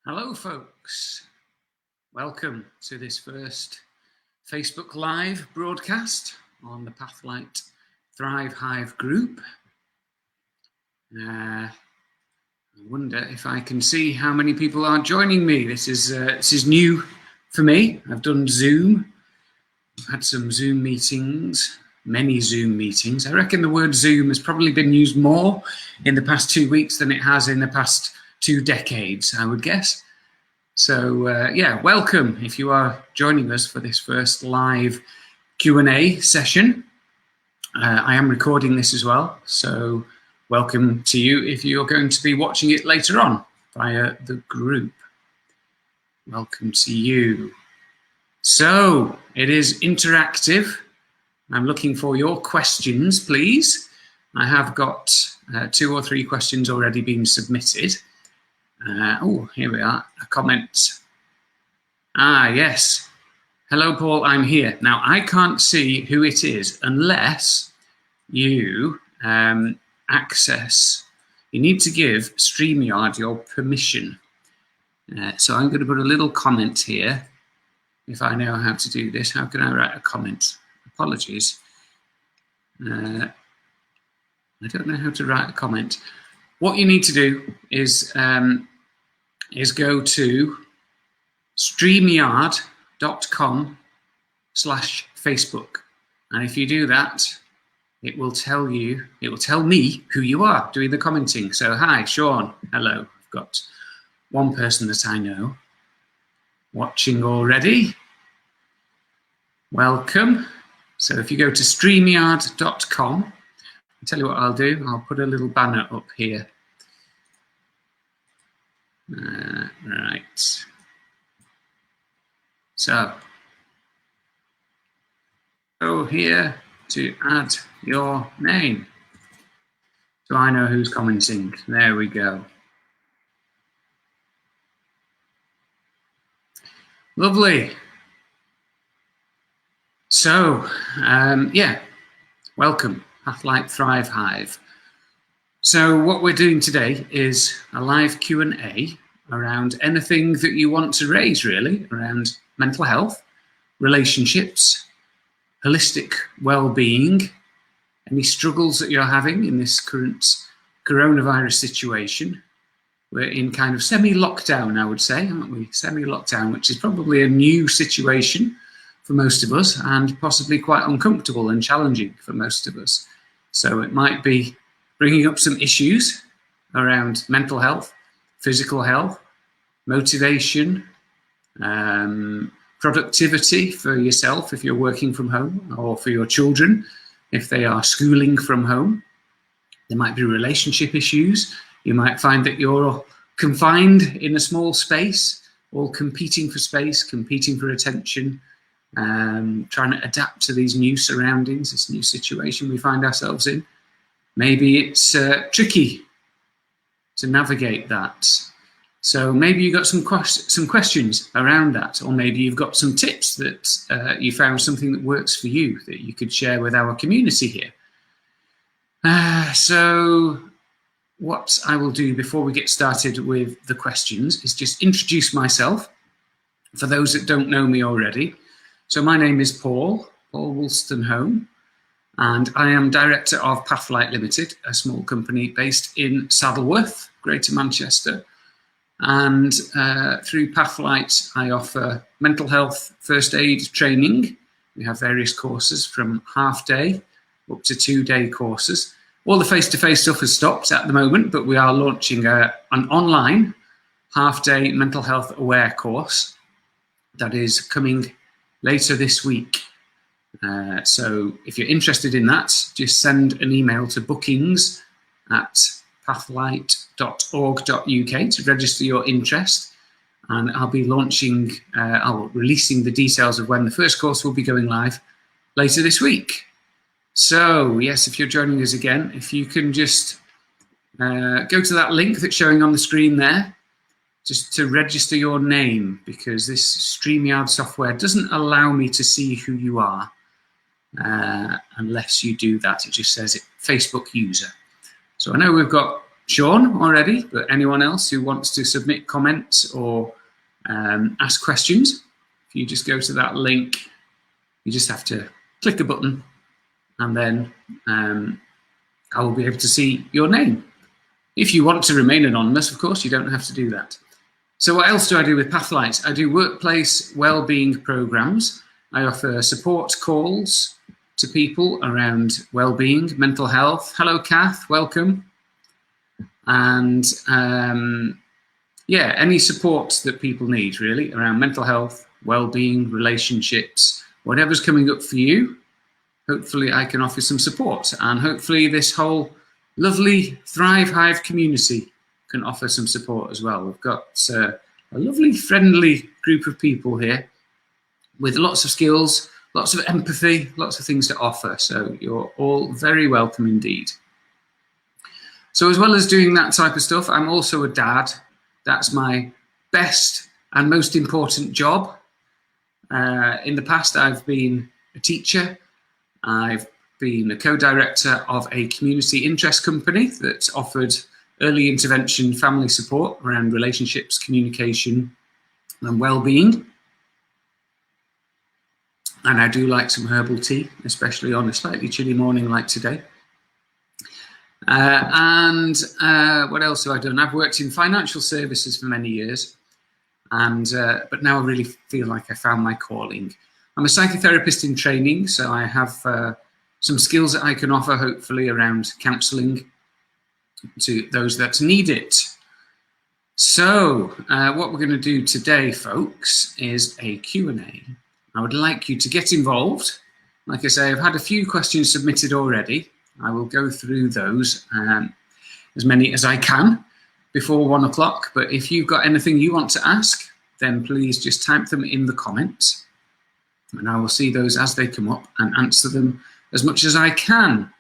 Hello folks, welcome to this first Facebook Live broadcast on the Pathlight Thrive Hive group. I wonder if I can see how many people are joining me. This is new for me. I've done Zoom, I've had some Zoom meetings, many Zoom meetings. I reckon the word Zoom has probably been used more in the past 2 weeks than it has in the past 2 decades, I would guess. So yeah, welcome if you are joining us for this first live Q&A session. I am recording this as well, so welcome to you if you're going to be watching it later on via the group. Welcome to you. So it is interactive. I'm looking for your questions, please. I have got 2 or 3 questions already being submitted. Oh, here we are, a comment. Yes. Hello, Paul, I'm here. Now, I can't see who it is unless you you need to give StreamYard your permission. So I'm going to put a little comment here. If I know how to do this, how can I write a comment? Apologies. I don't know how to write a comment. What you need to do is go to streamyard.com/Facebook. And if you do that, it will tell me who you are doing the commenting. So, hi, Sean, hello. I've got one person that I know watching already. Welcome. So if you go to streamyard.com, I'll tell you what I'll do. I'll put a little banner up here. Right. So, go here to add your name. So I know who's commenting. There we go. Lovely. So, yeah, welcome, Pathlight Thrive Hive. So what we're doing today is a live Q&A around anything that you want to raise, really, around mental health, relationships, holistic well-being, any struggles that you're having in this current coronavirus situation. We're in kind of semi-lockdown, I would say, aren't we? Semi-lockdown, which is probably a new situation for most of us and possibly quite uncomfortable and challenging for most of us. So it might be bringing up some issues around mental health, physical health, motivation, productivity for yourself if you're working from home, or for your children if they are schooling from home. There might be relationship issues. You might find that you're confined in a small space, all competing for space, competing for attention, trying to adapt to these new surroundings, this new situation we find ourselves in. Maybe it's tricky to navigate that. So maybe you've got some questions around that, or maybe you've got some tips that you found something that works for you that you could share with our community here. So what I will do before we get started with the questions is just introduce myself for those that don't know me already. So my name is Paul Woolston-Home. And I am director of Pathlight Limited, a small company based in Saddleworth, Greater Manchester. And through Pathlight, I offer mental health first aid training. We have various courses from half-day up to 2-day courses. All the face-to-face stuff has stopped at the moment, but we are launching an online half-day mental health aware course that is coming later this week. So if you're interested in that, just send an email to bookings@pathlight.org.uk to register your interest. And I'll be releasing the details of when the first course will be going live later this week. So yes, if you're joining us again, if you can just go to that link that's showing on the screen there, just to register your name, because this StreamYard software doesn't allow me to see who you are. Unless you do that, it just says it, Facebook user. So I know we've got Sean already, but anyone else who wants to submit comments or ask questions, if you just go to that link, you just have to click a button, and then I will be able to see your name. If you want to remain anonymous, of course, you don't have to do that. So what else do I do with Pathlight? I do workplace wellbeing programs. I offer support calls to people around wellbeing, mental health. Hello, Kath, welcome. And yeah, any support that people need really around mental health, wellbeing, relationships, whatever's coming up for you. Hopefully I can offer some support, and hopefully this whole lovely Thrive Hive community can offer some support as well. We've got a lovely, friendly group of people here with lots of skills, lots of empathy, lots of things to offer. So you're all very welcome indeed. So as well as doing that type of stuff, I'm also a dad. That's my best and most important job. In the past, I've been a teacher. I've been a co-director of a community interest company that offered early intervention family support around relationships, communication, and well-being. And I do like some herbal tea, especially on a slightly chilly morning like today. What else have I done? I've worked in financial services for many years, but now I really feel like I found my calling. I'm a psychotherapist in training, so I have some skills that I can offer, hopefully, around counselling to those that need it. So what we're going to do today, folks, is a Q&A. I would like you to get involved. Like I say, I've had a few questions submitted already. I will go through those, as many as I can, before 1 o'clock. But if you've got anything you want to ask, then please just type them in the comments. And I will see those as they come up and answer them as much as I can.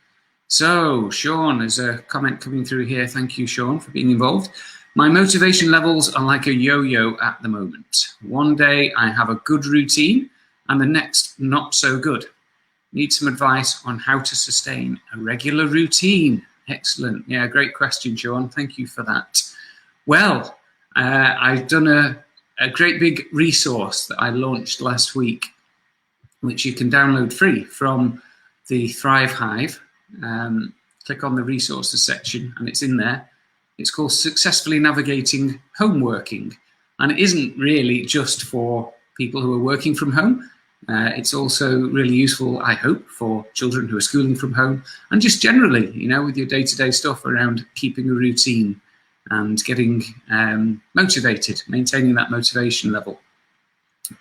So, Sean, there's a comment coming through here. Thank you, Sean, for being involved. My motivation levels are like a yo-yo at the moment. One day I have a good routine and the next not so good. Need some advice on how to sustain a regular routine. Excellent. Yeah, great question, Sean. Thank you for that. Well, I've done a great big resource that I launched last week, which you can download free from the Thrive Hive. Click on the resources section and it's in there. It's called Successfully Navigating Home Working. And it isn't really just for people who are working from home. It's also really useful, I hope, for children who are schooling from home and just generally, you know, with your day-to-day stuff around keeping a routine and getting motivated, maintaining that motivation level.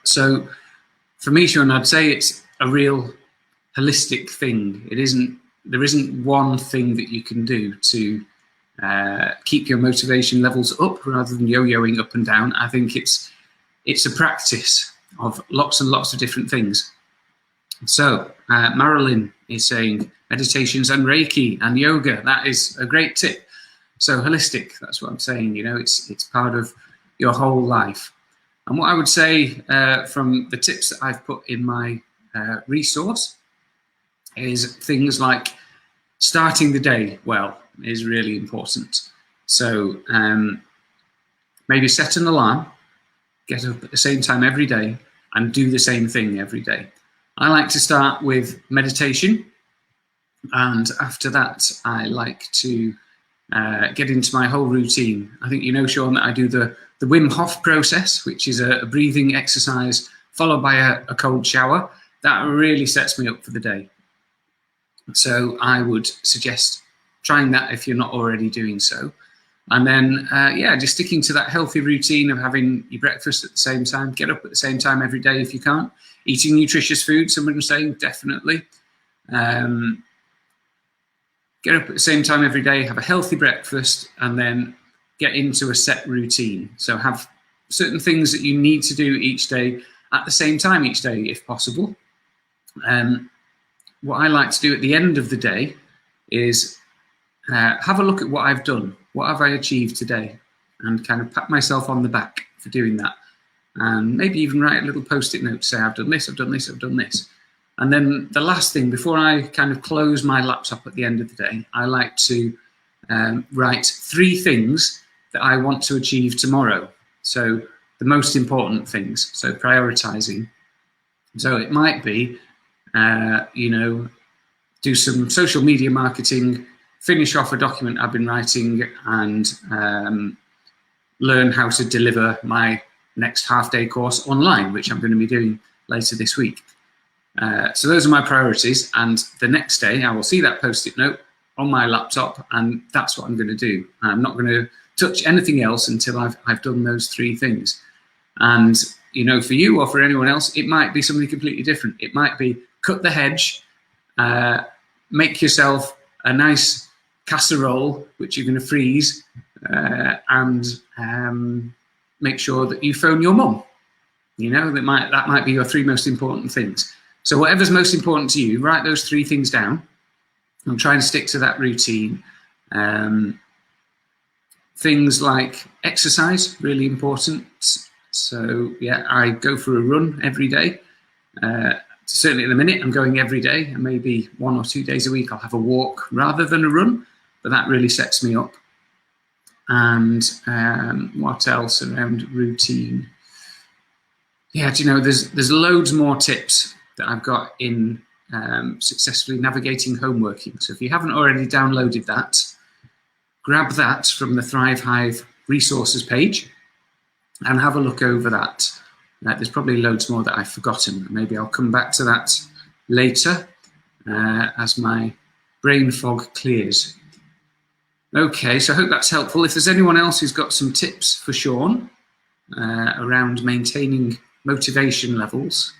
So for me, Sean, I'd say it's a real holistic thing. There isn't one thing that you can do to keep your motivation levels up rather than yo-yoing up and down. I think it's a practice of lots and lots of different things. So Marilyn is saying meditations and Reiki and yoga. That is a great tip. So holistic, that's what I'm saying. You know, it's part of your whole life. And what I would say from the tips that I've put in my resource is things like starting the day well is really important. So maybe set an alarm, get up at the same time every day and do the same thing every day. I like to start with meditation, and after that I like to get into my whole routine. I think you know, Sean, that I do the Wim Hof process, which is a breathing exercise followed by a cold shower. That really sets me up for the day. So I would suggest trying that if you're not already doing so. And then, yeah, just sticking to that healthy routine of having your breakfast at the same time, get up at the same time every day if you can't. Eating nutritious food, someone was saying, definitely. Get up at the same time every day, have a healthy breakfast, and then get into a set routine. So have certain things that you need to do each day at the same time each day, if possible. What I like to do at the end of the day is have a look at what I've done. What have I achieved today? And kind of pat myself on the back for doing that. And maybe even write a little post-it note to say, I've done this, I've done this, I've done this. And then the last thing, before I kind of close my laptop at the end of the day, I like to write 3 things that I want to achieve tomorrow. So the most important things, so prioritizing. So it might be, do some social media marketing, finish off a document I've been writing, and learn how to deliver my next half-day course online, which I'm going to be doing later this week. So those are my priorities, and the next day I will see that post-it note on my laptop, and that's what I'm going to do. I'm not going to touch anything else until I've done those 3 things. And for you or for anyone else, it might be something completely different. It might be cut the hedge, make yourself a nice casserole which you're going to freeze, and make sure that you phone your mum. That might be your 3 most important things. So whatever's most important to you, write those 3 things down and try and stick to that routine. Things like exercise, really important. So yeah, I go for a run every day. Certainly at the minute I'm going every day, and maybe 1 or 2 days a week I'll have a walk rather than a run, but that really sets me up. And what else around routine? Yeah, there's loads more tips that I've got in successfully navigating home working. So if you haven't already downloaded that, grab that from the Thrive Hive resources page and have a look over that. There's probably loads more that I've forgotten. Maybe I'll come back to that later as my brain fog clears. Okay, so I hope that's helpful. If there's anyone else who's got some tips for Sean around maintaining motivation levels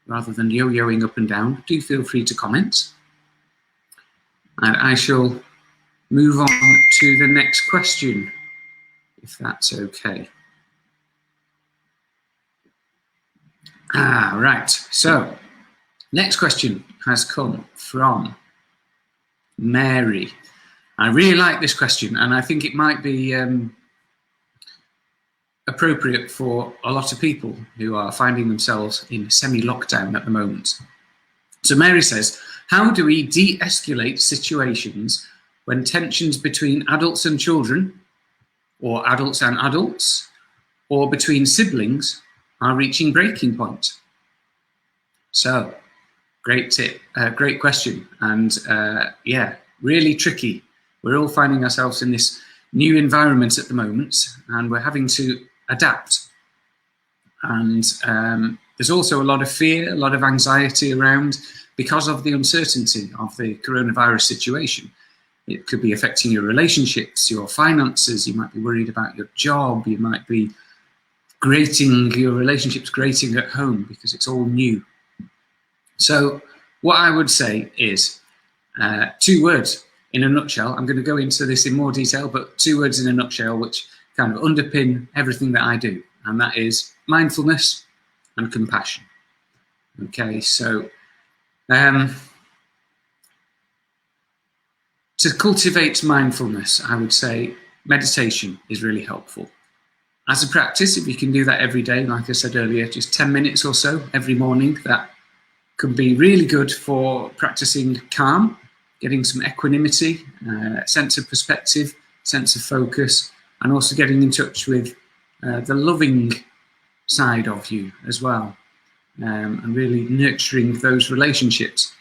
rather than yo-yoing up and down, do feel free to comment. And I shall move on to the next question, if that's okay. Right, so next question has come from Mary. I really like this question, and I think it might be appropriate for a lot of people who are finding themselves in semi-lockdown at the moment. So Mary says, how do we de-escalate situations when tensions between adults and children, or adults and adults, or between siblings are reaching breaking point? So, great tip, great question, and yeah, really tricky. We're all finding ourselves in this new environment at the moment, and we're having to adapt. And there's also a lot of fear, a lot of anxiety around because of the uncertainty of the coronavirus situation. It could be affecting your relationships, your finances. You might be worried about your job. You might be grating, your relationships grating at home because it's all new. So what I would say is 2 words in a nutshell. I'm going to go into this in more detail, but 2 words in a nutshell which kind of underpin everything that I do, and that is mindfulness and compassion. Okay, so to cultivate mindfulness, I would say meditation is really helpful. As a practice, if you can do that every day, like I said earlier, just 10 minutes or so every morning, that can be really good for practicing calm, getting some equanimity, sense of perspective, sense of focus, and also getting in touch with the loving side of you as well, and really nurturing those relationships.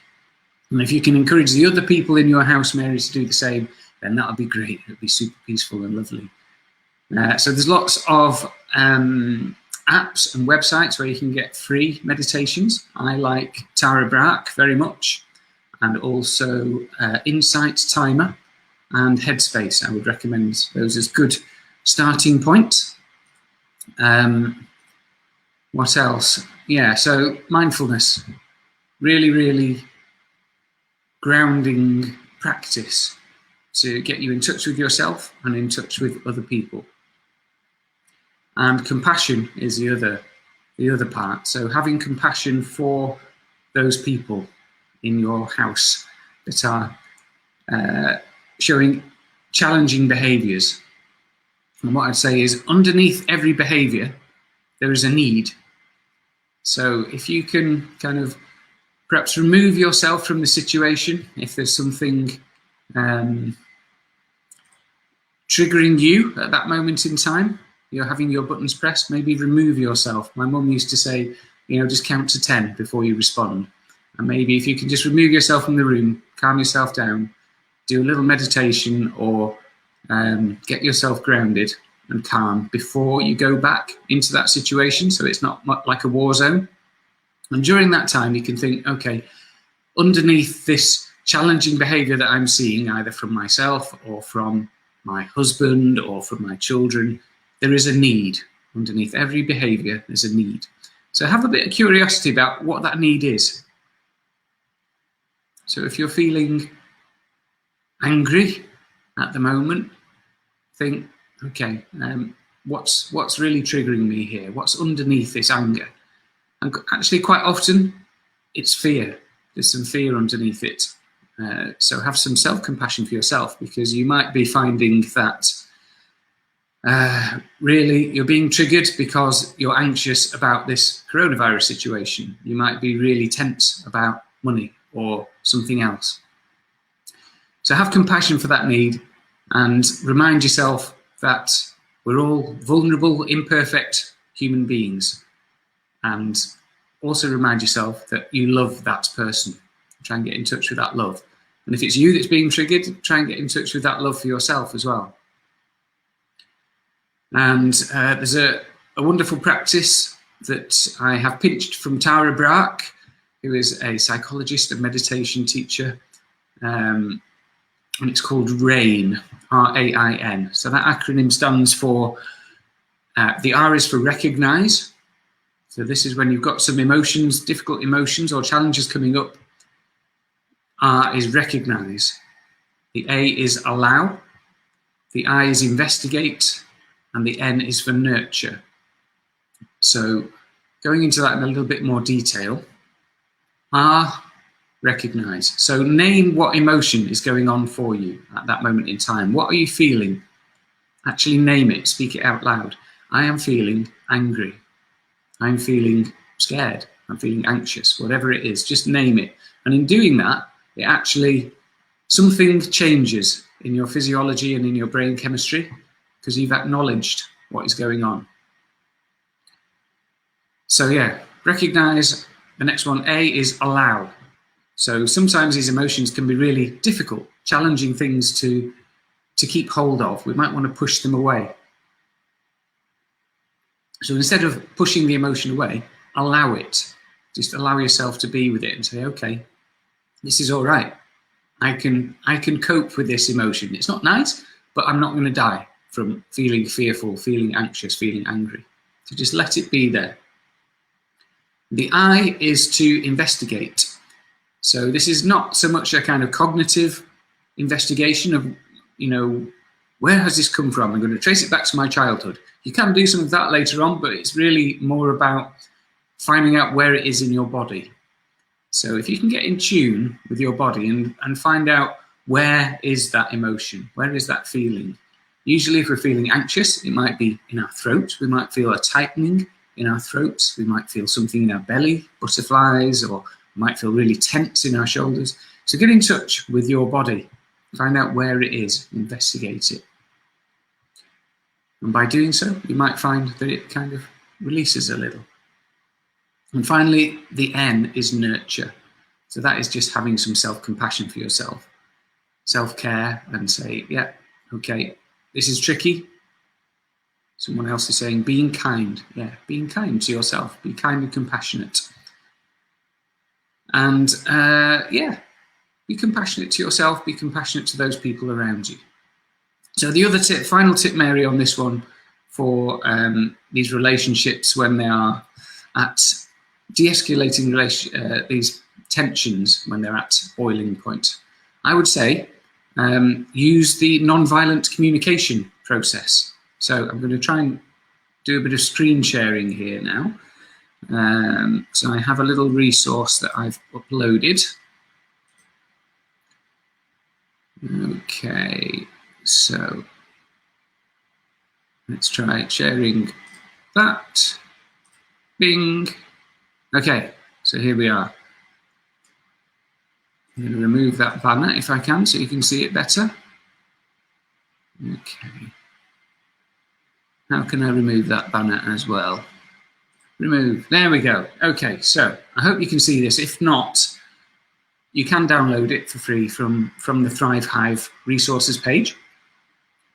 And if you can encourage the other people in your house, Mary, to do the same, then that'll be great. It'll be super peaceful and lovely. So there's lots of apps and websites where you can get free meditations. I like Tara Brach very much, and also Insight Timer and Headspace. I would recommend those as good starting points. What else? Yeah, so mindfulness, really, really grounding practice to get you in touch with yourself and in touch with other people. And compassion is the other part. So having compassion for those people in your house that are showing challenging behaviours. And what I'd say is underneath every behaviour, there is a need. So if you can kind of perhaps remove yourself from the situation, if there's something triggering you at that moment in time, you're having your buttons pressed, maybe remove yourself. My mum used to say, just count to 10 before you respond. And maybe if you can just remove yourself from the room, calm yourself down, do a little meditation, or get yourself grounded and calm before you go back into that situation, so it's not like a war zone. And during that time, you can think, okay, underneath this challenging behavior that I'm seeing, either from myself or from my husband or from my children, there is a need. Underneath every behavior, there's a need. So have a bit of curiosity about what that need is. So if you're feeling angry at the moment, think, okay, what's really triggering me here? What's underneath this anger? And actually, quite often, it's fear. There's some fear underneath it. So have some self-compassion for yourself, because you might be finding that really you're being triggered because you're anxious about this coronavirus situation. You might be really tense about money or something else. So have compassion for that need, and remind yourself that we're all vulnerable, imperfect human beings. And also remind yourself that you love that person. Try and get in touch with that love. And if it's you that's being triggered, try and get in touch with that love for yourself as well. And there's a wonderful practice that I have pinched from Tara Brach, who is a psychologist and meditation teacher. And it's called RAIN, R-A-I-N. So that acronym stands for, the R is for recognize. So this is when you've got some emotions, difficult emotions or challenges coming up. R is recognize. The A is allow. The I is investigate. And the N is for nurture. So going into that in a little bit more detail. R, recognize. So name what emotion is going on for you at that moment in time. What are you feeling? Actually name it, speak it out loud. I am feeling angry. I'm feeling scared. I'm feeling anxious, whatever it is, just name it. And in doing that, it actually, something changes in your physiology and in your brain chemistry, because you've acknowledged what is going on. So yeah, recognize. The next one, A, is allow. So sometimes these emotions can be really difficult, challenging things to keep hold of. We might want to push them away. So instead of pushing the emotion away, allow it. Just allow yourself to be with it and say, okay, this is all right. I can cope with this emotion. It's not nice, but I'm not going to die from feeling fearful, feeling anxious, feeling angry. So just let it be there. The I is to investigate. So this is not so much a kind of cognitive investigation of, where has this come from? I'm going to trace it back to my childhood. You can do some of that later on, but it's really more about finding out where it is in your body. So if you can get in tune with your body and find out where is that emotion, where is that feeling. Usually if we're feeling anxious, it might be in our throat. We might feel a tightening in our throats. We might feel something in our belly, butterflies, or we might feel really tense in our shoulders. So get in touch with your body, find out where it is, investigate it. And by doing so, you might find that it kind of releases a little. And finally, the N is nurture. So that is just having some self-compassion for yourself. Self-care, and say, yeah, okay, this is tricky. Someone else is saying, being kind. Yeah, being kind to yourself. Be kind and compassionate. And yeah, be compassionate to yourself. Be compassionate to those people around you. So the other tip, final tip, Mary, on this one for these relationships when they are at de-escalating these tensions, when they're at boiling point, I would say use the non-violent communication process. So I'm going to try and do a bit of screen sharing here now. So I have a little resource that I've uploaded. Okay, so let's try sharing that. Bing. Okay, so here we are. I'm going to remove that banner if I can, so you can see it better. Okay. How can I remove that banner as well? Remove. There we go. Okay, so I hope you can see this. If not, you can download it for free from the Thrive Hive resources page.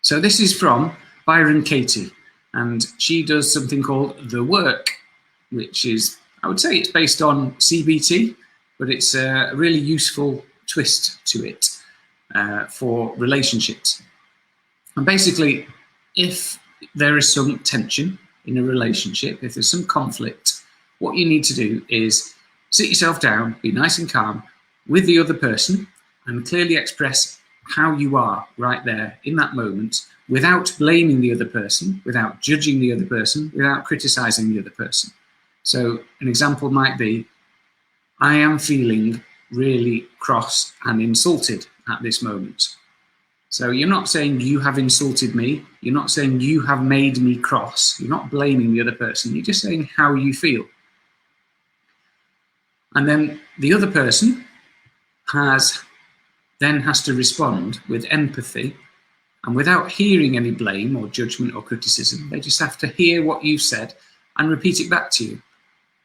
So this is from Byron Katie, and she does something called The Work, which is, I would say it's based on CBT, but it's a really useful twist to it for relationships. And basically, if there is some tension in a relationship, if there's some conflict, what you need to do is sit yourself down, be nice and calm with the other person, and clearly express how you are right there in that moment, without blaming the other person, without judging the other person, without criticizing the other person. So an example might be, I am feeling really cross and insulted at this moment. So you're not saying you have insulted me, you're not saying you have made me cross, you're not blaming the other person, you're just saying how you feel. And then the other person has to respond with empathy, and without hearing any blame or judgment or criticism, they just have to hear what you've said and repeat it back to you.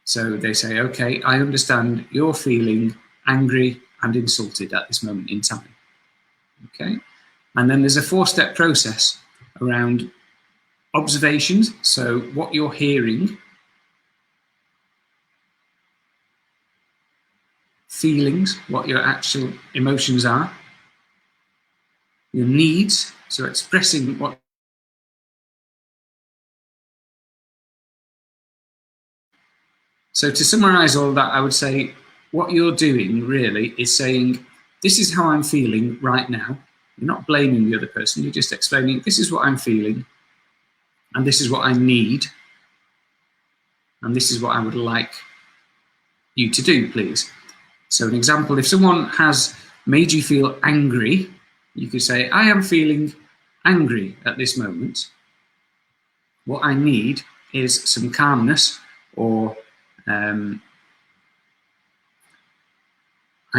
So they say, okay, I understand you're feeling angry and insulted at this moment in time. Okay. And then there's a 4-step process around observations. So what you're hearing, feelings, what your actual emotions are, your needs, so expressing what. So to summarize all of that, I would say what you're doing really is saying, this is how I'm feeling right now. You're not blaming the other person, you're just explaining, this is what I'm feeling, and this is what I need, and this is what I would like you to do, please. So an example, if someone has made you feel angry, you could say, I am feeling angry at this moment. What I need is some calmness, or I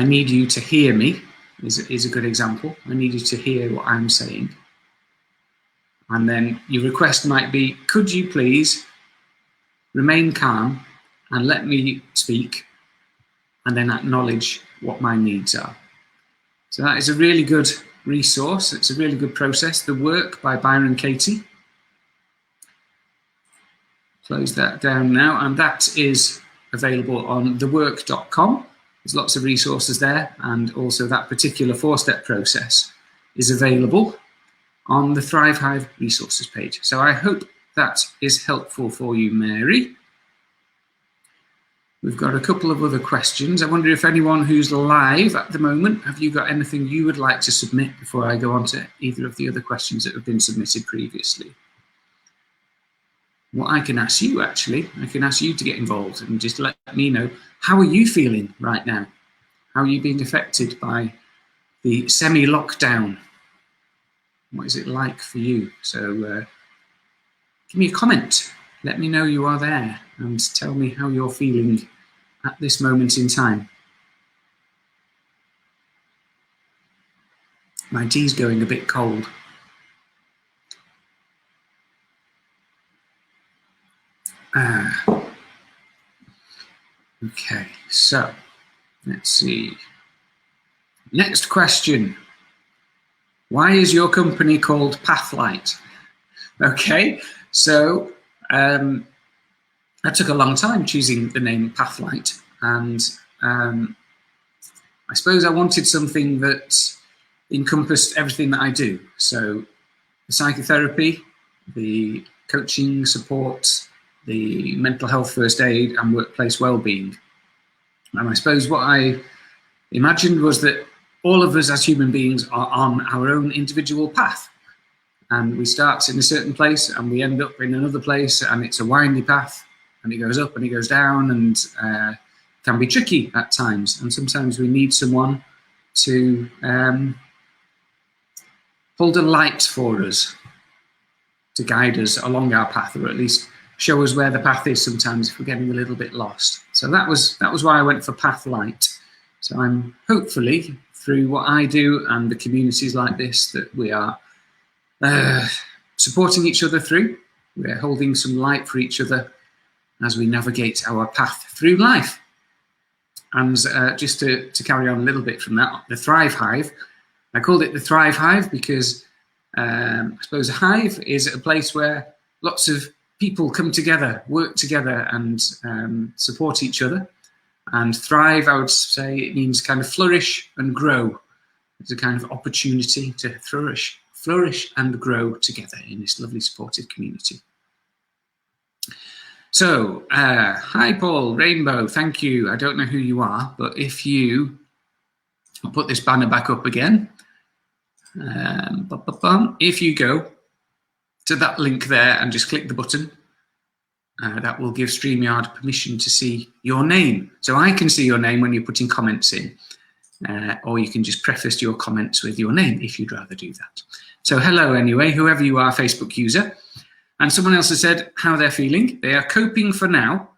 need you to hear me, is a good example. I need you to hear what I'm saying. And then your request might be, could you please remain calm and let me speak, and then acknowledge what my needs are. So that is a really good resource. It's a really good process. The Work by Byron Katie. Close that down now, and that is available on thework.com. There's lots of resources there, and also that particular 4-step process is available on the Thrive Hive resources page. So I hope that is helpful for you, Mary. We've got a couple of other questions. I wonder if anyone who's live at the moment, have you got anything you would like to submit before I go on to either of the other questions that have been submitted previously? What I can ask you, actually, I can ask you to get involved and just let me know, how are you feeling right now? How are you being affected by the semi-lockdown? What is it like for you? So give me a comment. Let me know you are there and tell me how you're feeling at this moment in time. My tea's going a bit cold. Okay, so let's see. Next question. Why is your company called Pathlight? Okay, so I took a long time choosing the name Pathlight, and I suppose I wanted something that encompassed everything that I do. So the psychotherapy, the coaching support, the mental health first aid, and workplace wellbeing. And I suppose what I imagined was that all of us as human beings are on our own individual path. And we start in a certain place and we end up in another place, and it's a windy path, and it goes up and it goes down, and can be tricky at times. And sometimes we need someone to hold a light for us, to guide us along our path, or at least show us where the path is sometimes if we're getting a little bit lost. So that was why I went for Pathlight. So I'm hopefully, through what I do and the communities like this, that we are supporting each other through. We're holding some light for each other as we navigate our path through life. And just to carry on a little bit from that, the Thrive Hive, I called it the Thrive Hive because I suppose a hive is a place where lots of people come together, work together and support each other. And thrive, I would say, it means kind of flourish and grow. It's a kind of opportunity to flourish and grow together in this lovely supportive community. So, hi Paul, Rainbow, thank you. I don't know who you are, but I'll put this banner back up again. If you go to that link there and just click the button, that will give StreamYard permission to see your name. So I can see your name when you're putting comments in, or you can just preface your comments with your name if you'd rather do that. So hello anyway, whoever you are, Facebook user. And someone else has said how they're feeling. They are coping for now,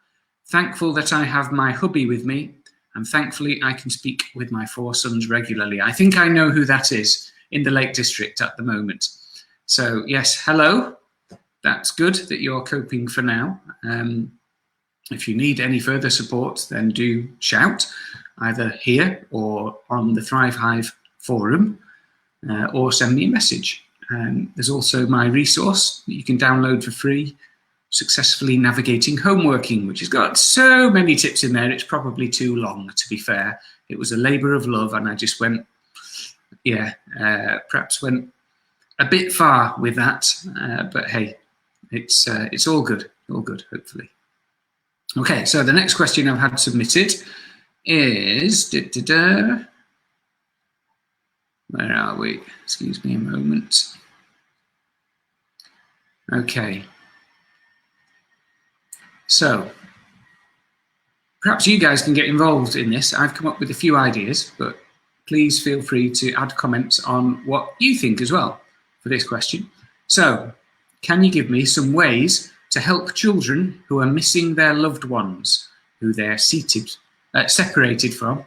thankful that I have my hubby with me, and thankfully I can speak with my 4 sons regularly. I think I know who that is in the Lake District at the moment. So yes, hello. That's good that you're coping for now. If you need any further support, then do shout, either here or on the Thrive Hive forum, or send me a message. There's also my resource that you can download for free, Successfully Navigating Homeworking, which has got so many tips in there, it's probably too long, to be fair. It was a labour of love, and I just went, perhaps went a bit far with that, but hey, it's all good, hopefully. Okay, so the next question I've had submitted is, where are we? Excuse me a moment. Okay. So, perhaps you guys can get involved in this. I've come up with a few ideas, but please feel free to add comments on what you think as well for this question. So, can you give me some ways to help children who are missing their loved ones, who they're separated from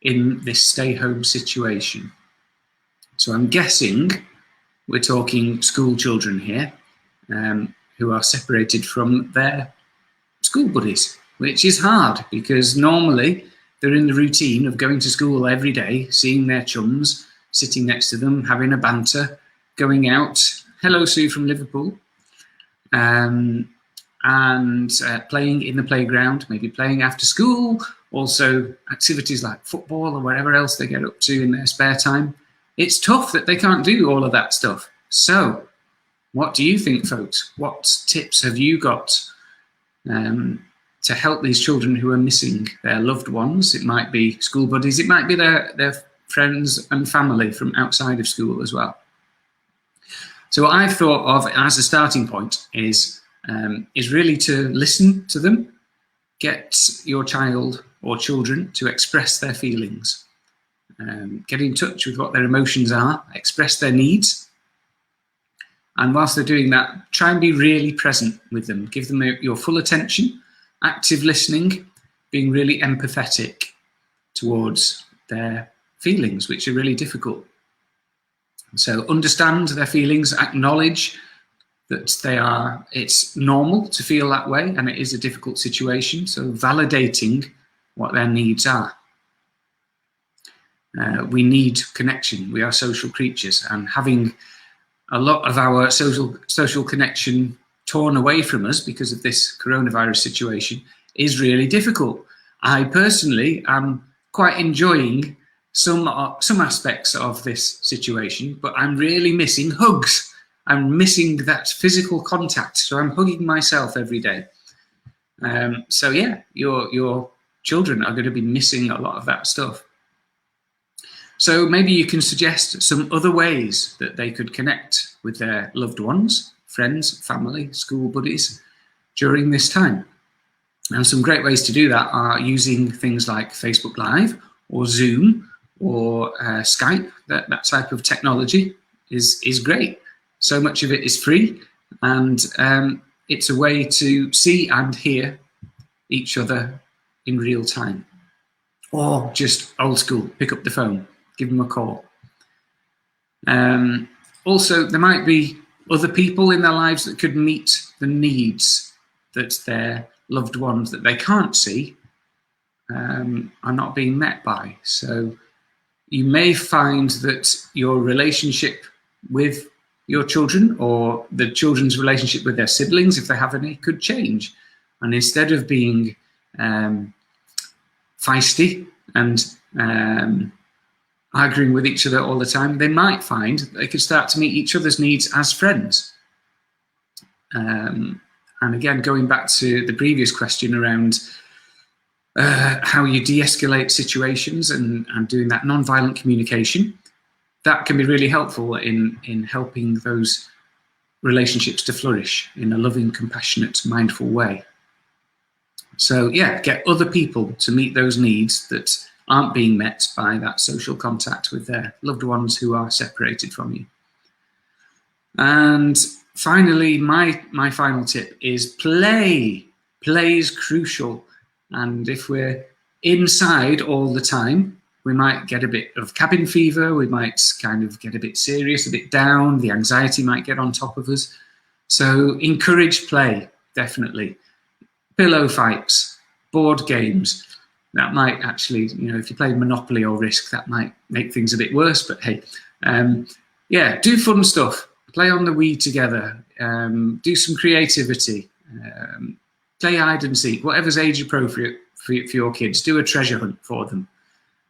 in this stay-home situation? So I'm guessing we're talking school children here, who are separated from their school buddies, which is hard because normally they're in the routine of going to school every day, seeing their chums, sitting next to them, having a banter, going out. Hello, Sue from Liverpool. And playing in the playground, maybe playing after school, also activities like football or whatever else they get up to in their spare time. It's tough that they can't do all of that stuff. So what do you think, folks? What tips have you got to help these children who are missing their loved ones? It might be school buddies, it might be their friends and family from outside of school as well. So what I've thought of as a starting point is really to listen to them, get your child or children to express their feelings, get in touch with what their emotions are, express their needs. And whilst they're doing that, try and be really present with them. Give them your full attention, active listening, being really empathetic towards their feelings, which are really difficult. So understand their feelings, acknowledge that it's normal to feel that way, and it is a difficult situation. So validating what their needs are. We need connection. We are social creatures, and having a lot of our social connection torn away from us because of this coronavirus situation is really difficult. I personally am quite enjoying some aspects of this situation, but I'm really missing hugs. I'm missing that physical contact, so I'm hugging myself every day. So yeah, your children are going to be missing a lot of that stuff. So maybe you can suggest some other ways that they could connect with their loved ones, friends, family, school buddies during this time. And some great ways to do that are using things like Facebook Live or Zoom or Skype. That type of technology is great. So much of it is free, and it's a way to see and hear each other in real time. Or just old school, pick up the phone, give them a call. also, there might be other people in their lives that could meet the needs that their loved ones that they can't see are not being met by. So you may find that your relationship with your children, or the children's relationship with their siblings, if they have any, could change. And instead of being feisty and arguing with each other all the time, they might find they could start to meet each other's needs as friends. And again, going back to the previous question around how you de-escalate situations and doing that non-violent communication, that can be really helpful in helping those relationships to flourish in a loving, compassionate, mindful way. So yeah, get other people to meet those needs that aren't being met by that social contact with their loved ones who are separated from you. And finally, my final tip is play. Play is crucial. And if we're inside all the time, we might get a bit of cabin fever, we might kind of get a bit serious, a bit down, the anxiety might get on top of us. So encourage play, definitely. Pillow fights, board games. That might actually, if you play Monopoly or Risk, that might make things a bit worse, but hey, yeah, do fun stuff. Play on the Wii together, do some creativity, play hide and seek, whatever's age appropriate for your kids. Do a treasure hunt for them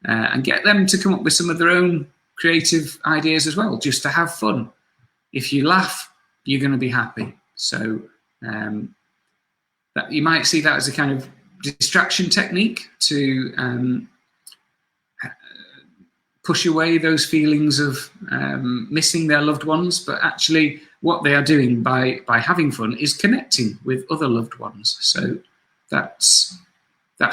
and get them to come up with some of their own creative ideas as well, just to have fun. If you laugh, you're going to be happy. So that you might see that as a kind of distraction technique to push away those feelings of missing their loved ones, but actually what they are doing by having fun is connecting with other loved ones. So that's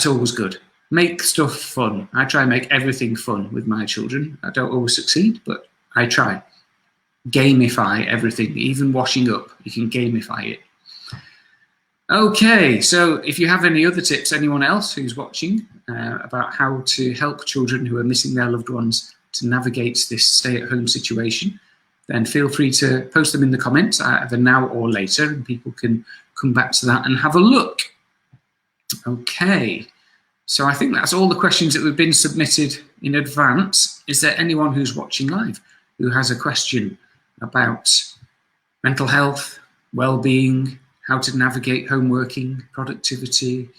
always good. Make stuff fun. I try and make everything fun with my children. I don't always succeed, but I try. Gamify everything, even washing up, you can gamify it. Okay, so if you have any other tips, anyone else who's watching, about how to help children who are missing their loved ones to navigate this stay-at-home situation, then feel free to post them in the comments, either now or later, and people can come back to that and have a look. Okay, so I think that's all the questions that have been submitted in advance. Is there anyone who's watching live who has a question about mental health, well-being, how to navigate home working, productivity,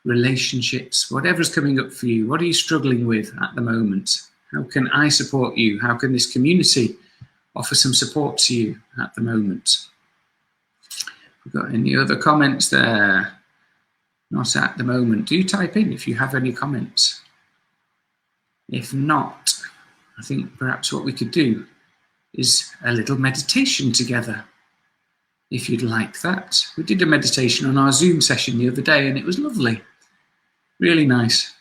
relationships, whatever's coming up for you? What are you struggling with at the moment? How can I support you? How can this community offer some support to you at the moment? We've got any other comments there? Not at the moment. Do type in if you have any comments. If not, I think perhaps what we could do is a little meditation together, if you'd like that. We did a meditation on our Zoom session the other day and it was lovely. Really nice.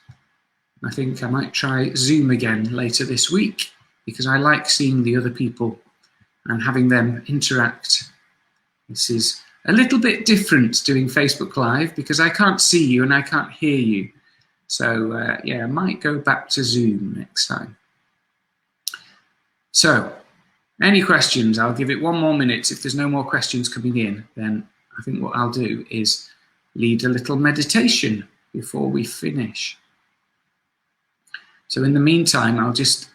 I think I might try Zoom again later this week because I like seeing the other people and having them interact. This is a little bit different doing Facebook Live because I can't see you and I can't hear you. So yeah, I might go back to Zoom next time. So, any questions? I'll give it 1 more minute. If there's no more questions coming in, then I think what I'll do is lead a little meditation before we finish. So in the meantime, I'll just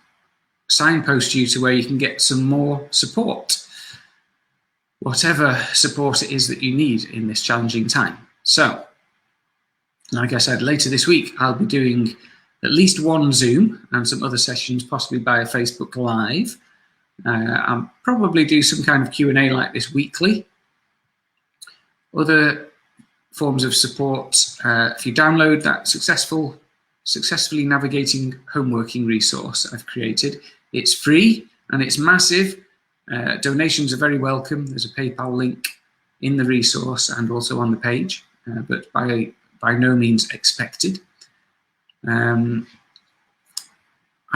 signpost you to where you can get some more support, whatever support it is that you need in this challenging time. So, like I said, later this week, I'll be doing at least one Zoom and some other sessions, possibly by a Facebook Live. I'll probably do some kind of Q&A like this weekly. Other forms of support, if you download that Successfully Navigating Homeworking resource I've created, it's free and it's massive. Donations are very welcome. There's a PayPal link in the resource and also on the page, but by no means expected.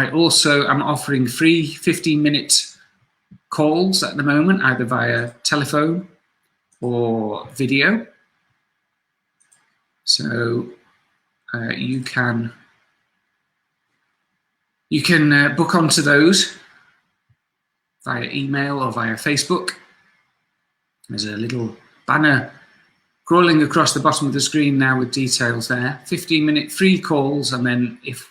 I also am offering free 15-minute calls at the moment, either via telephone or video. So you can book onto those via email or via Facebook. There's a little banner crawling across the bottom of the screen now with details there. 15-minute free calls, and then if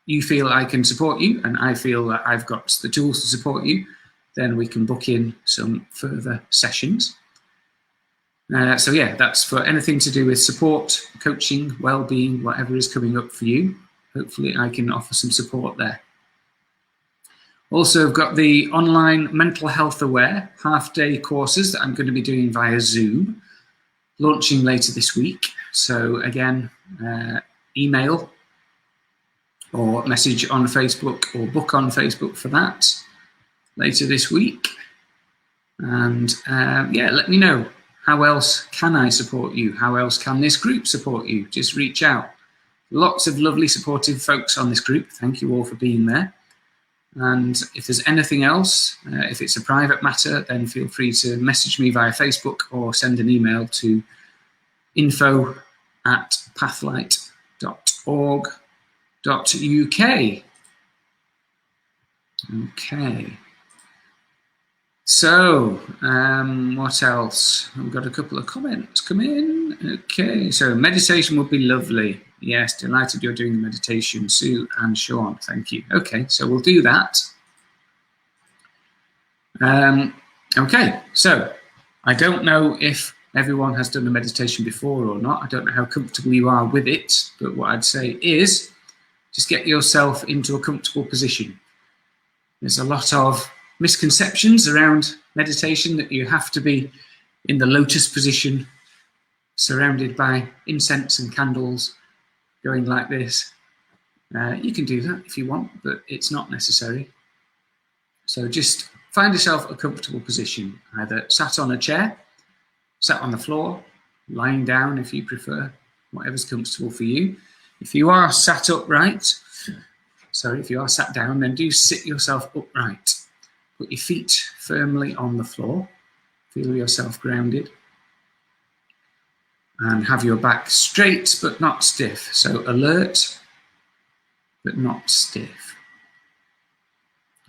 you feel I can support you and I feel that I've got the tools to support you, then we can book in some further sessions. So yeah, that's for anything to do with support, coaching, well-being, whatever is coming up for you. Hopefully I can offer some support there. Also, I've got the online mental health aware half-day courses that I'm going to be doing via Zoom, launching later this week. So again, email or message on Facebook or book on Facebook for that later this week. And yeah, let me know, how else can I support you? How else can this group support you? Just reach out. Lots of lovely supportive folks on this group. Thank you all for being there. And if there's anything else, if it's a private matter, then feel free to message me via Facebook or send an email to info@pathlight.org.uk. Okay. So, what else? We've got a couple of comments come in. Okay, so meditation would be lovely. Yes, delighted you're doing the meditation, Sue and Sean. Thank you. Okay, so we'll do that. Okay, so I don't know if everyone has done a meditation before or not. I don't know how comfortable you are with it, but what I'd say is just get yourself into a comfortable position. There's a lot of misconceptions around meditation, that you have to be in the lotus position, surrounded by incense and candles, going like this. You can do that if you want, but it's not necessary. So just find yourself a comfortable position, either sat on a chair, sat on the floor, lying down if you prefer, whatever's comfortable for you. If you are sat upright, if you are sat down, then do sit yourself upright. Put your feet firmly on the floor. Feel yourself grounded. And have your back straight but not stiff. So alert but not stiff.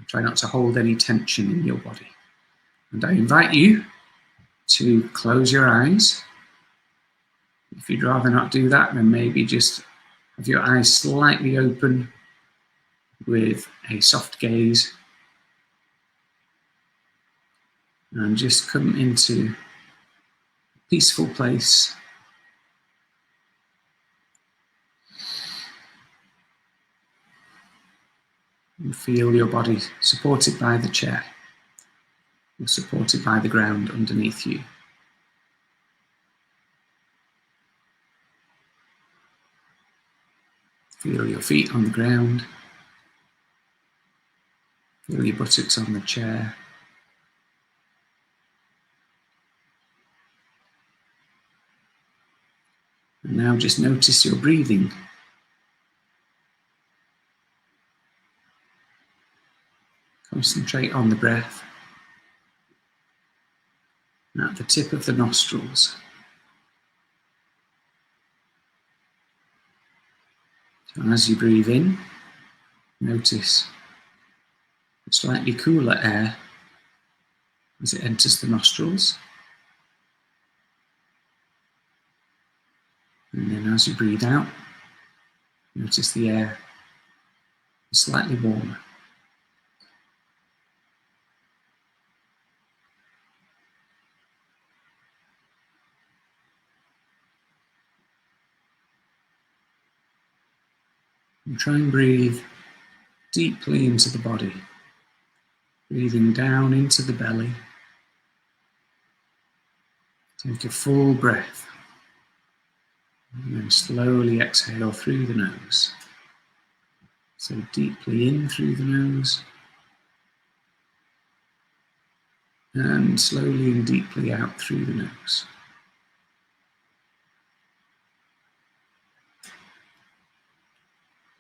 Try not to hold any tension in your body. And I invite you to close your eyes. If you'd rather not do that, then maybe just have your eyes slightly open with a soft gaze. And just come into a peaceful place. And feel your body supported by the chair. You're supported by the ground underneath you. Feel your feet on the ground. Feel your buttocks on the chair. And now just notice your breathing. Concentrate on the breath at the tip of the nostrils. So as you breathe in, notice the slightly cooler air as it enters the nostrils. And then as you breathe out, notice the air is slightly warmer. And try and breathe deeply into the body, breathing down into the belly. Take a full breath, and then slowly exhale through the nose. So deeply in through the nose, and slowly and deeply out through the nose.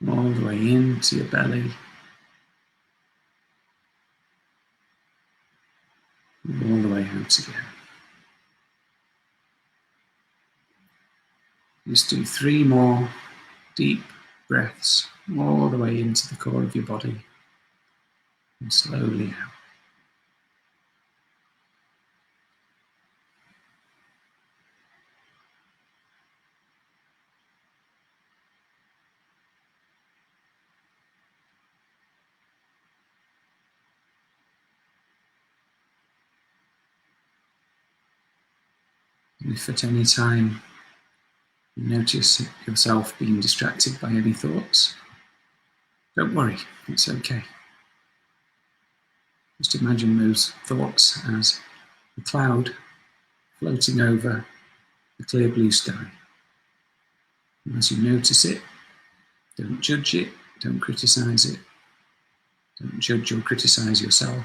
All the way into your belly, all the way out again. Just do 3 more deep breaths all the way into the core of your body and slowly out. And if at any time you notice yourself being distracted by any thoughts, don't worry, it's okay. Just imagine those thoughts as a cloud floating over a clear blue sky. And as you notice it, don't judge it, don't criticize it, don't judge or criticize yourself.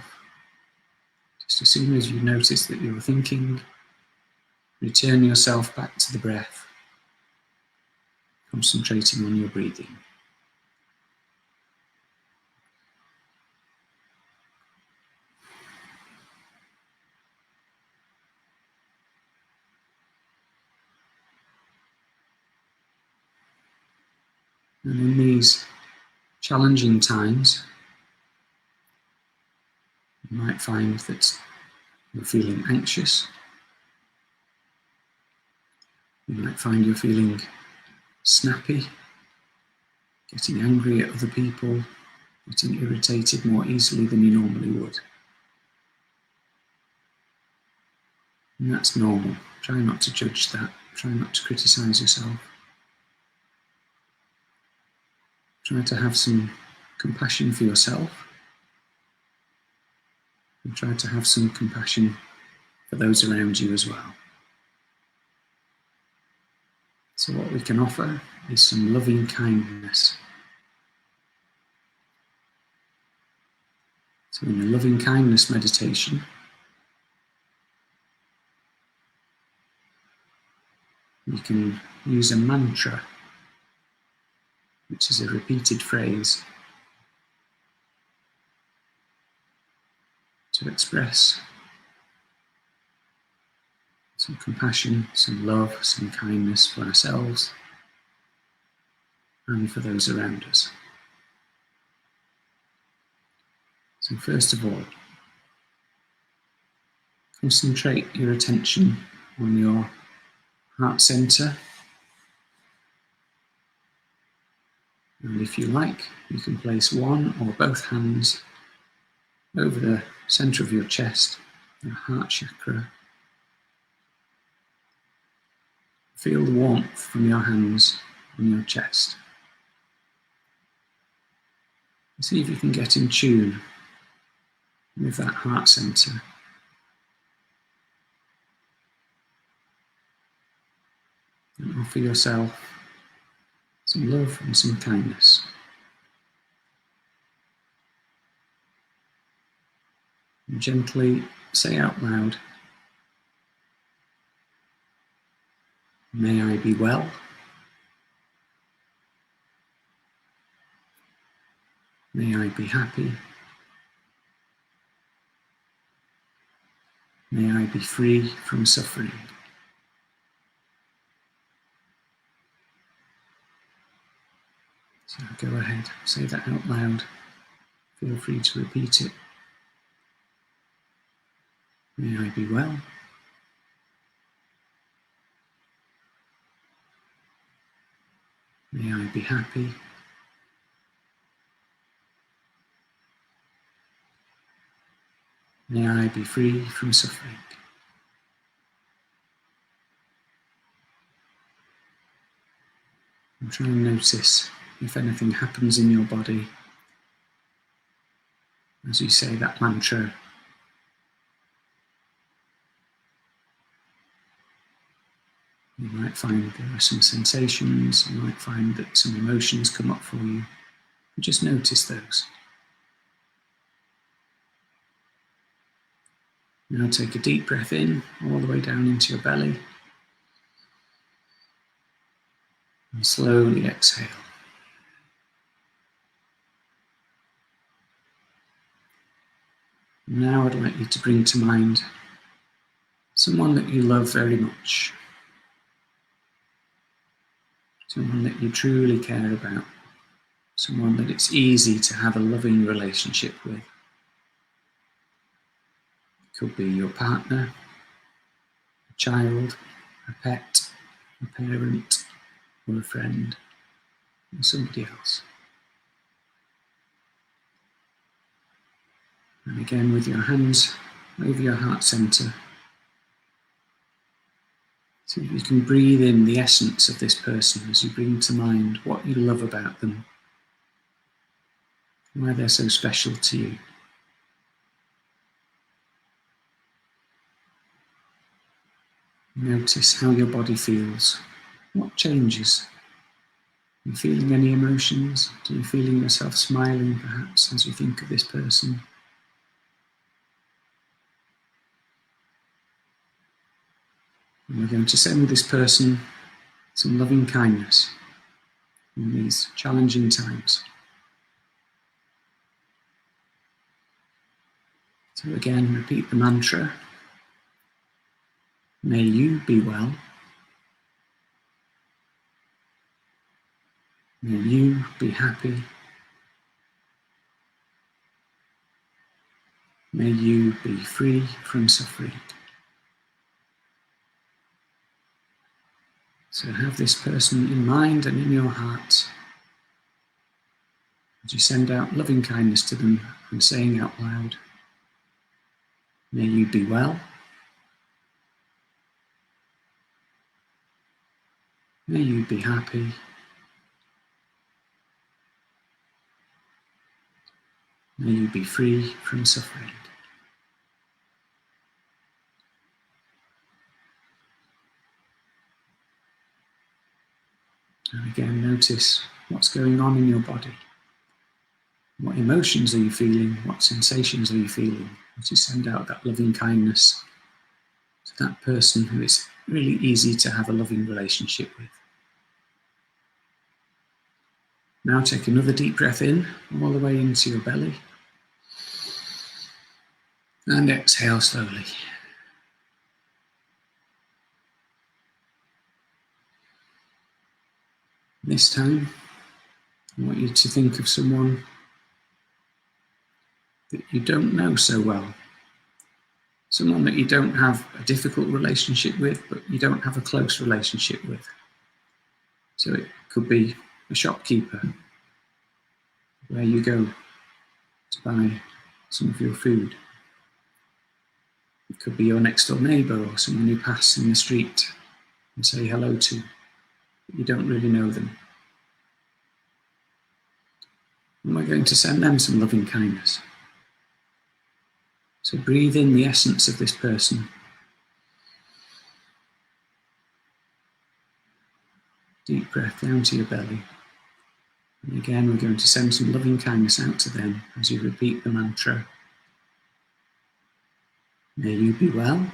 Just as soon as you notice that you're thinking, return yourself back to the breath, concentrating on your breathing. And in these challenging times, you might find that you're feeling anxious. You might find you're feeling snappy, getting angry at other people, getting irritated more easily than you normally would. And that's normal. Try not to judge that. Try not to criticize yourself. Try to have some compassion for yourself. And try to have some compassion for those around you as well. So what we can offer is some loving kindness. So in the loving kindness meditation, you can use a mantra, which is a repeated phrase, to express some compassion, some love, some kindness for ourselves and for those around us. So first of all, concentrate your attention on your heart center. And if you like, you can place one or both hands over the center of your chest, your heart chakra. Feel the warmth from your hands on your chest. See if you can get in tune with that heart center. And offer yourself some love and some kindness. And gently say out loud, "May I be well. May I be happy. May I be free from suffering." So go ahead, say that out loud. Feel free to repeat it. May I be well. May I be happy. May I be free from suffering. And try and notice if anything happens in your body as you say that mantra. You might find there are some sensations, you might find that some emotions come up for you. And just notice those. Now take a deep breath in, all the way down into your belly. And slowly exhale. Now I'd like you to bring to mind someone that you love very much. Someone that you truly care about. Someone that it's easy to have a loving relationship with. It could be your partner, a child, a pet, a parent, or a friend, or somebody else. And again, with your hands over your heart center, So you can breathe in the essence of this person as you bring to mind what you love about them, why they're so special to you. Notice how your body feels. What changes? Are you feeling any emotions? Are you feeling yourself smiling, perhaps, as you think of this person? And we're going to send this person some loving kindness in these challenging times. So again, repeat the mantra. May you be well. May you be happy. May you be free from suffering. So have this person in mind and in your heart as you send out loving kindness to them and saying out loud, may you be well. May you be happy. May you be free from suffering. And again, notice what's going on in your body. What emotions are you feeling? What sensations are you feeling as you send out that loving kindness to that person who it's really easy to have a loving relationship with? Now take another deep breath in, all the way into your belly. And exhale slowly. This time, I want you to think of someone that you don't know so well. Someone that you don't have a difficult relationship with, but you don't have a close relationship with. So it could be a shopkeeper where you go to buy some of your food. It could be your next door neighbour or someone you pass in the street and say hello to, but you don't really know them. And we're going to send them some loving kindness. So breathe in the essence of this person. Deep breath down to your belly. And again, we're going to send some loving kindness out to them as you repeat the mantra. May you be well.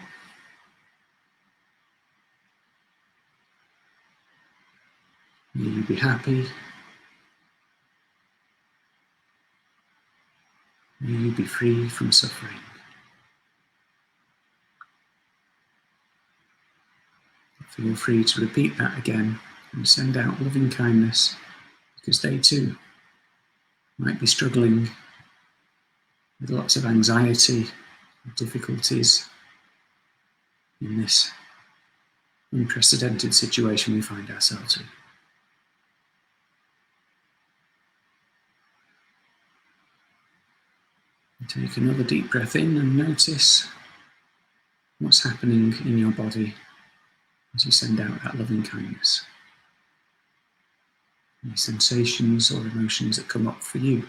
May you be happy. May you be free from suffering. Feel free to repeat that again and send out loving kindness, because they too might be struggling with lots of anxiety and difficulties in this unprecedented situation we find ourselves in. Take another deep breath in and notice what's happening in your body as you send out that loving kindness. Any sensations or emotions that come up for you.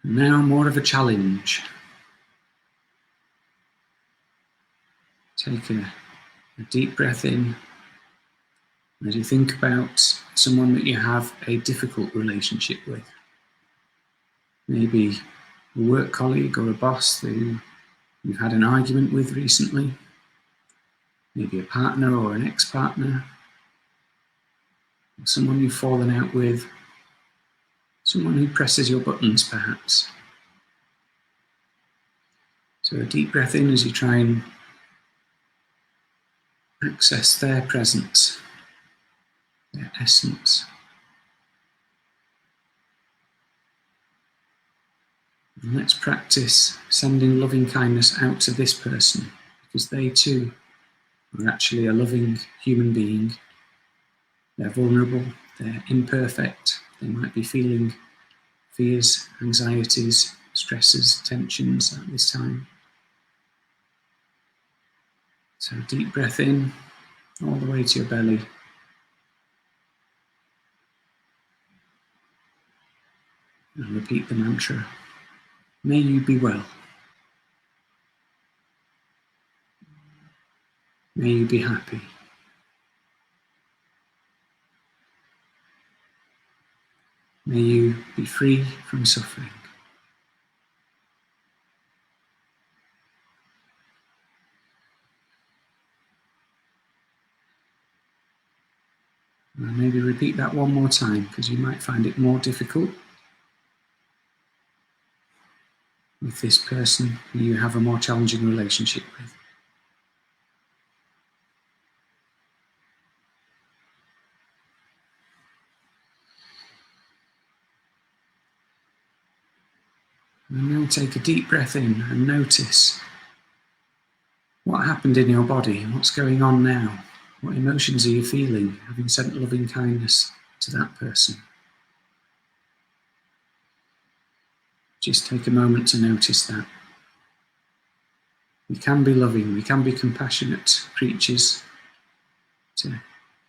And now more of a challenge. Take a deep breath in as you think about someone that you have a difficult relationship with. Maybe a work colleague or a boss who you've had an argument with recently. Maybe a partner or an ex-partner. Or someone you've fallen out with. Someone who presses your buttons, perhaps. So a deep breath in as you try and access their presence, their essence. And let's practice sending loving kindness out to this person, because they too are actually a loving human being. They're vulnerable, they're imperfect, they might be feeling fears, anxieties, stresses, tensions at this time. So deep breath in, all the way to your belly. And repeat the mantra, may you be well. May you be happy. May you be free from suffering. And maybe repeat that one more time, because you might find it more difficult with this person who you have a more challenging relationship with. And now take a deep breath in and notice what happened in your body, what's going on now, what emotions are you feeling, having sent loving kindness to that person. Just take a moment to notice that. We can be loving, we can be compassionate creatures to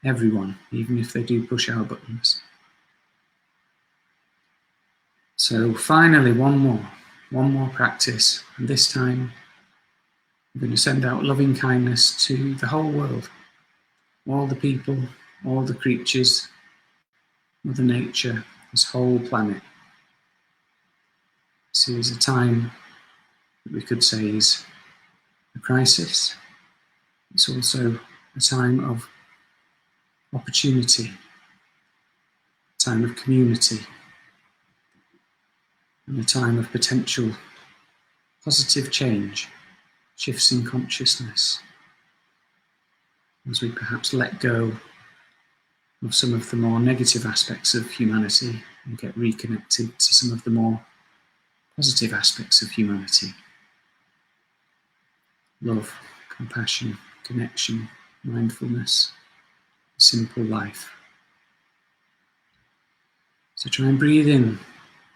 everyone, even if they do push our buttons. So finally, one more practice, and this time I'm going to send out loving kindness to the whole world, all the people, all the creatures, Mother Nature, this whole planet. This is a time that we could say is a crisis. It's also a time of opportunity, a time of community, and a time of potential positive change, shifts in consciousness, as we perhaps let go of some of the more negative aspects of humanity and get reconnected to some of the more positive aspects of humanity. Love, compassion, connection, mindfulness, simple life. So try and breathe in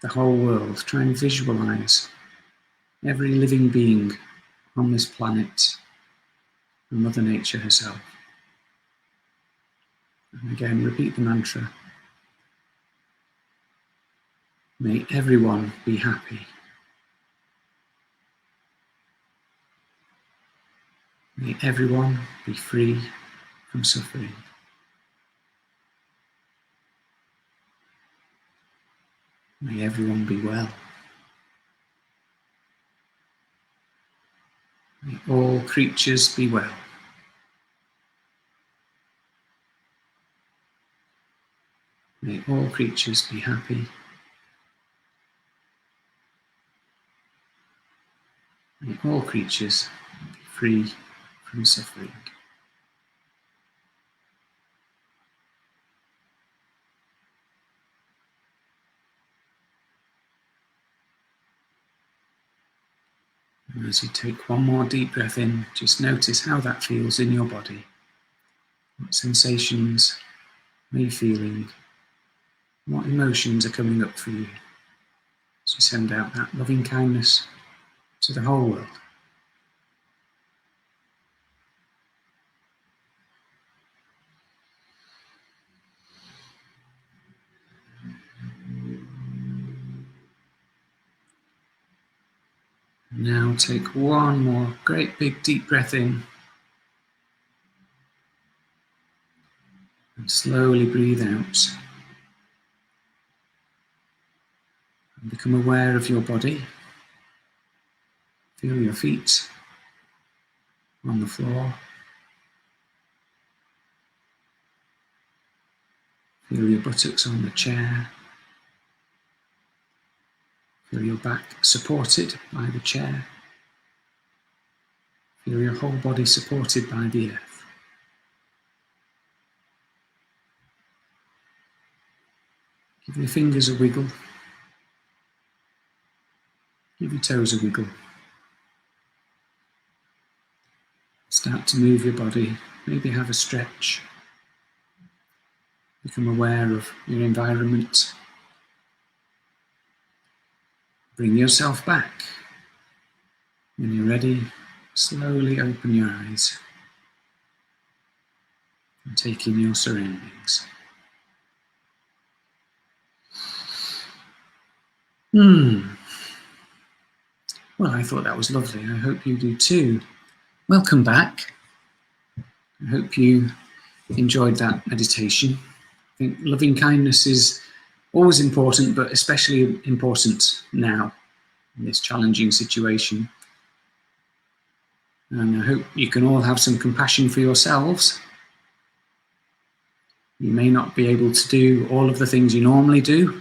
the whole world. Try and visualize every living being on this planet and Mother Nature herself. And again, repeat the mantra. May everyone be happy. May everyone be free from suffering. May everyone be well. May all creatures be well. May all creatures be happy. May all creatures be free from suffering. And as you take one more deep breath in, just notice how that feels in your body. What sensations are you feeling? What emotions are coming up for you? As you send out that loving kindness to the whole world. Now take one more great big deep breath in. And slowly breathe out. And become aware of your body. Feel your feet on the floor. Feel your buttocks on the chair. Feel your back supported by the chair. Feel your whole body supported by the earth. Give your fingers a wiggle. Give your toes a wiggle. Start to move your body. Maybe have a stretch. Become aware of your environment. Bring yourself back. When you're ready, slowly open your eyes. and take in your surroundings. Well, I thought that was lovely. I hope you do too. Welcome back. I hope you enjoyed that meditation. I think loving kindness is always important, but especially important now in this challenging situation. And I hope you can all have some compassion for yourselves. You may not be able to do all of the things you normally do.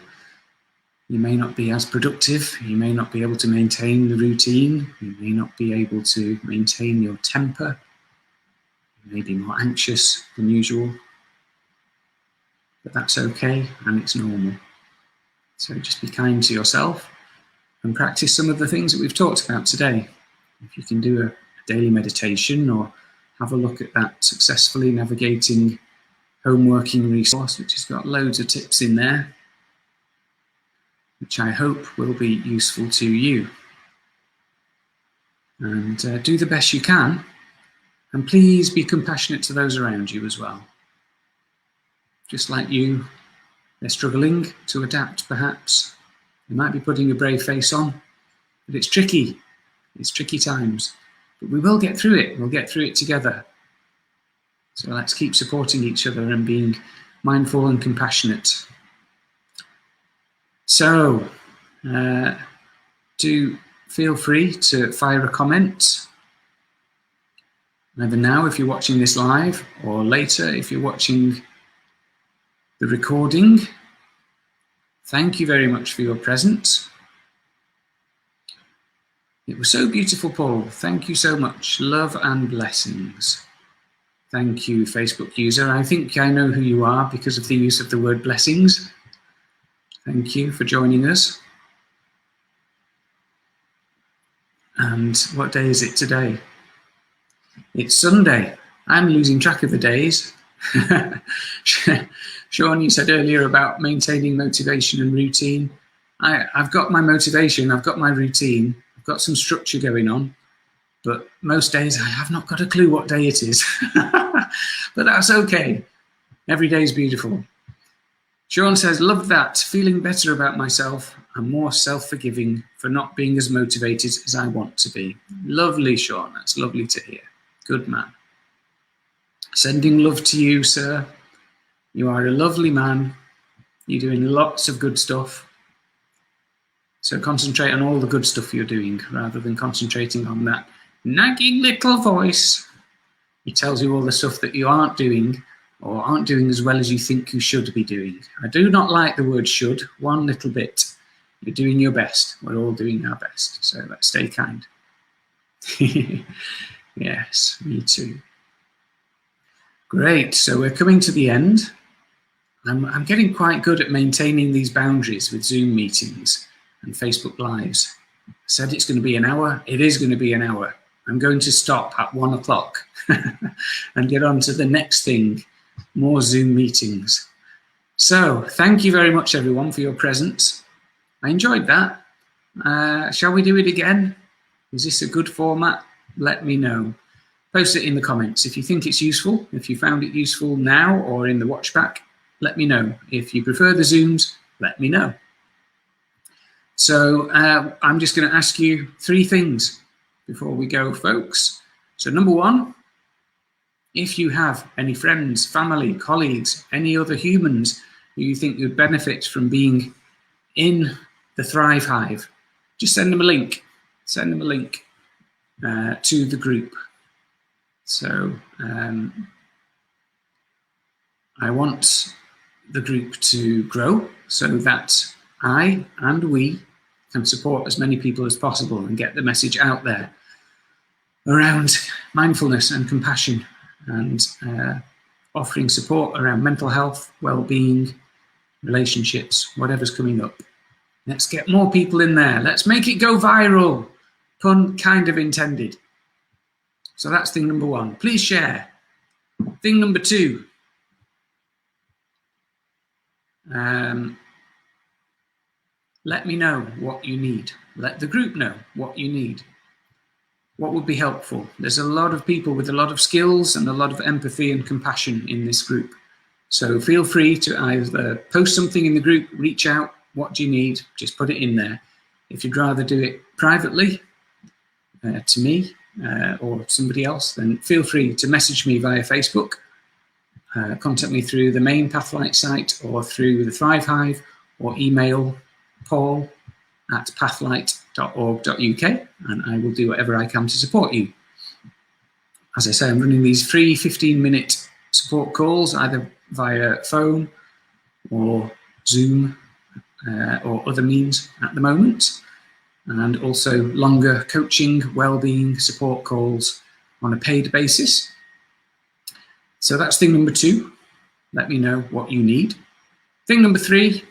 You may not be as productive. You may not be able to maintain the routine. You may not be able to maintain your temper. You may be more anxious than usual. But that's okay, and it's normal. So just be kind to yourself and practice some of the things that we've talked about today. If you can do a daily meditation or have a look at that Successfully Navigating Home Working resource, which has got loads of tips in there, which I hope will be useful to you. And do the best you can, and please be compassionate to those around you as well. Just like you, they're struggling to adapt perhaps. They might be putting a brave face on, but it's tricky. It's tricky times, but we will get through it. We'll get through it together. So let's keep supporting each other and being mindful and compassionate. So, do feel free to fire a comment, either now if you're watching this live, or later if you're watching the recording. Thank you very much for your presence. It was so beautiful, Paul. Thank you so much. Love and blessings. Thank you, Facebook user. I think I know who you are because of the use of the word blessings. Thank you for joining us. And what day is it today? It's Sunday. I'm losing track of the days. Sean, you said earlier about maintaining motivation and routine. I've got my motivation, I've got my routine, I've got some structure going on, but most days I have not got a clue what day it is. But that's okay. Every day is beautiful. Sean says, love that, feeling better about myself and more self-forgiving for not being as motivated as I want to be. Lovely, Sean. That's lovely to hear. Good man. Sending love to you, sir. You are a lovely man. You're doing lots of good stuff. So concentrate on all the good stuff you're doing rather than concentrating on that nagging little voice. It tells you all the stuff that you aren't doing or aren't doing as well as you think you should be doing. I do not like the word should one little bit. You're doing your best. We're all doing our best. So let's stay kind. Yes, me too. Great. So we're coming to the end. I'm getting quite good at maintaining these boundaries with Zoom meetings and Facebook Lives. I said it's going to be an hour. It is going to be an hour. I'm going to stop at 1 o'clock and get on to the next thing, more Zoom meetings. So thank you very much, everyone, for your presence. I enjoyed that. Shall we do it again? Is this a good format? Let me know. Post it in the comments if you think it's useful. If you found it useful now or in the watch back, let me know. If you prefer the Zooms, let me know. So I'm just going to ask you 3 things before we go, folks. So number 1, if you have any friends, family, colleagues, any other humans who you think would benefit from being in the Thrive Hive, just send them a link. Send them a link to the group. So I want the group to grow so that I and we can support as many people as possible and get the message out there around mindfulness and compassion and offering support around mental health, well-being, relationships, whatever's coming up. Let's get more people in there. Let's make it go viral. Pun kind of intended. So that's thing number 1. Please share. Thing number 2. Let me know what you need. Let the group know what you need. What would be helpful? There's a lot of people with a lot of skills and a lot of empathy and compassion in this group. So feel free to either post something in the group, reach out, what do you need, just put it in there. If you'd rather do it privately to me or somebody else, then feel free to message me via Facebook, contact me through the main Pathlight site or through the Thrive Hive, or email paul@pathlight.org.uk, and I will do whatever I can to support you. As I say, I'm running these free 15-minute support calls, either via phone or Zoom or other means at the moment, and also longer coaching, wellbeing support calls on a paid basis. So that's thing number 2. Let me know what you need. Thing number 3,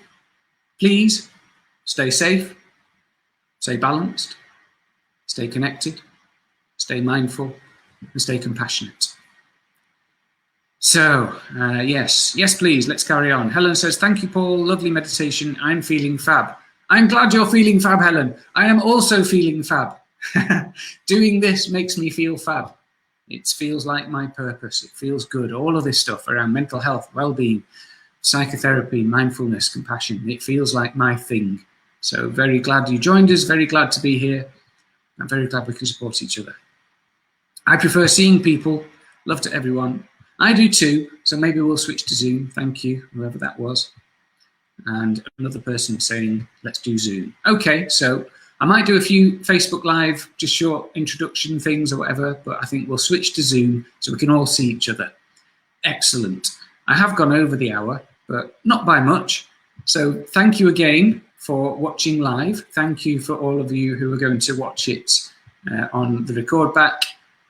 please stay safe, stay balanced, stay connected, stay mindful, and stay compassionate. So, yes, please, let's carry on. Helen says, thank you, Paul. Lovely meditation. I'm feeling fab. I'm glad you're feeling fab, Helen. I am also feeling fab. Doing this makes me feel fab. It feels like my purpose. It feels good. All of this stuff around mental health, well-being, psychotherapy, mindfulness, compassion. It feels like my thing. So very glad you joined us. Very glad to be here. I'm very glad we can support each other. I prefer seeing people. Love to everyone. I do too. So maybe we'll switch to Zoom. Thank you, whoever that was. And another person saying, let's do Zoom. Okay, so I might do a few Facebook Live, just short introduction things or whatever, but I think we'll switch to Zoom so we can all see each other. Excellent. I have gone over the hour, but not by much. So thank you again for watching live. Thank you for all of you who are going to watch it on the record back.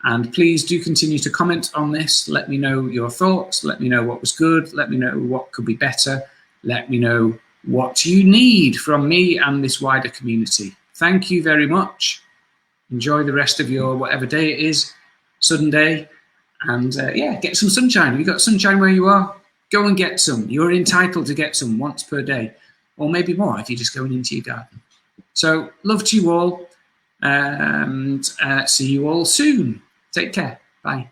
And please do continue to comment on this. Let me know your thoughts. Let me know what was good. Let me know what could be better. Let me know what you need from me and this wider community. Thank you very much. Enjoy the rest of your whatever day it is, Sunday. And yeah, get some sunshine. Have you got sunshine where you are? Go and get some. You're entitled to get some once per day, or maybe more if you're just going into your garden. So love to you all, and see you all soon. Take care. Bye.